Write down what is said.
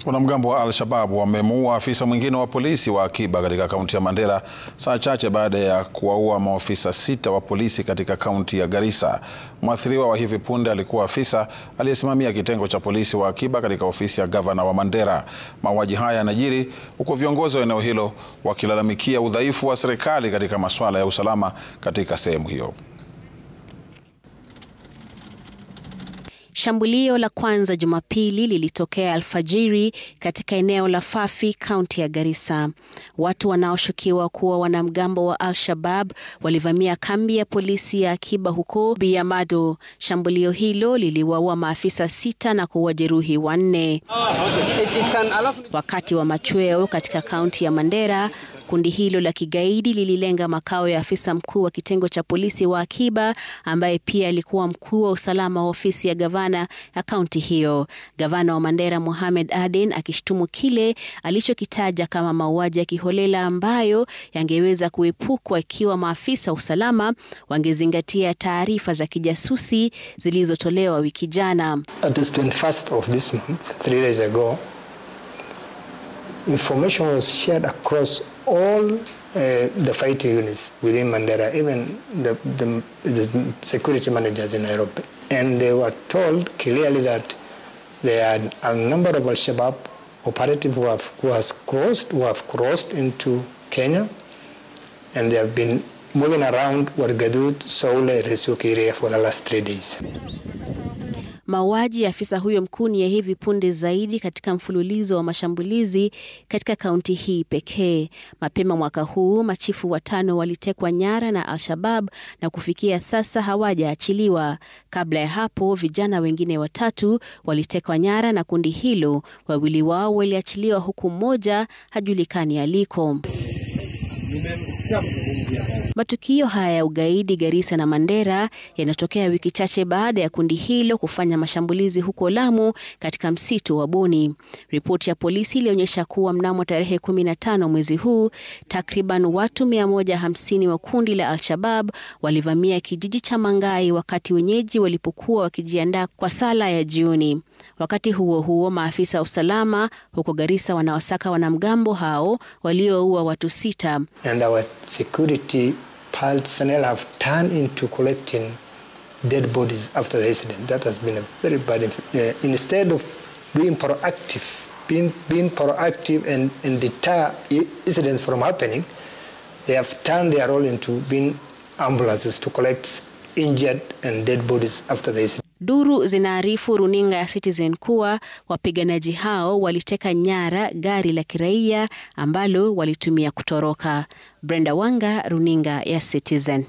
Wanamgambo wa Al-Shabaab wamemuua afisa mwingine wa polisi wa akiba katika kaunti ya Mandera saa chache baada ya kuwaua maafisa 6 wa polisi katika kaunti ya Garissa. Mwathiriwa wa hivi punde alikuwa afisa aliyesimamia kitengo cha polisi wa akiba katika ofisi ya gavana wa Mandera. Mauaji haya yanajiri huku viongozi wa eneo hilo wakilalamikia udhaifu wa serikali katika masuala ya usalama katika sehemu hiyo. Shambulio la kwanza Jumapili lilitokea alfajiri katika eneo la Fafi, kaunti ya Garissa. Watu wanaoshukiwa kuwa wanamgambo wa Al-Shabaab walivamia kambi ya polisi ya akiba huko Biamado. Shambulio hilo liliwaua maafisa 6 na kuwajeruhi 4. Wakati wa machweo katika kaunti ya Mandera, kundi hilo la kigaidi lililenga makao ya afisa mkuu wa kitengo cha polisi wa akiba ambaye pia alikuwa mkuu wa usalama wa ofisi ya gavana ya kaunti hiyo. Gavana wa Mandera Mohamed Aden akishtumu kile alichokitaja kama mauaji ya kiholela ambayo yangeweza kuepukwa ikiwa maafisa usalama wangezingatia taarifa za kijasusi zilizotolewa wiki jana. At the 21st of this month, 3 days ago, information was shared across all the fighting units within Mandera, even the security managers in Nairobi. And they were told clearly that there are a number of Al-Shabaab operatives who have crossed into Kenya, and they have been moving around Wargadud, Soule, Resuki area for the last 3 days. Mauaji ya afisa huyo mkuu ni ya hivi punde zaidi katika mfululizo wa mashambulizi katika kaunti hii pekee. Mapema mwaka huu, machifu 5 walitekwa nyara na Al-Shabaab na kufikia sasa hawajaachiliwa. Kabla ya hapo, vijana wengine 3 walitekwa nyara na kundi hilo. 2 wao waliachiliwa huku mmoja hajulikani aliko. Matukio haya ya ugaidi Garissa na Mandera yanatokea wiki chache baada ya kundi hilo kufanya mashambulizi huko Lamu katika msitu wa Boni. Ripoti ya polisi ilionyesha kuwa mnamo tarehe 15 mwezi huu, takriban watu 150 wa kundi la Al-Shabaab walivamia kijiji cha Mangai wakati wenyeji walipokuwa wakijiandaa kwa sala ya jioni. Wakati huo huo, maafisa wa usalama huko Garissa wanawasaka wanamgambo hao walioua watu 6. And our security personnel have turned into collecting dead bodies after the incident. That has been a very bad instead of being proactive and deter incidents from happening, they have turned their role into being ambulances to collect injured and dead bodies after the incident. Duru zinaarifu runinga ya Citizen kuwa wapiganaji hao waliteka nyara gari la kiraia ambalo walitumia kutoroka. Brenda Wanga, runinga ya Citizen.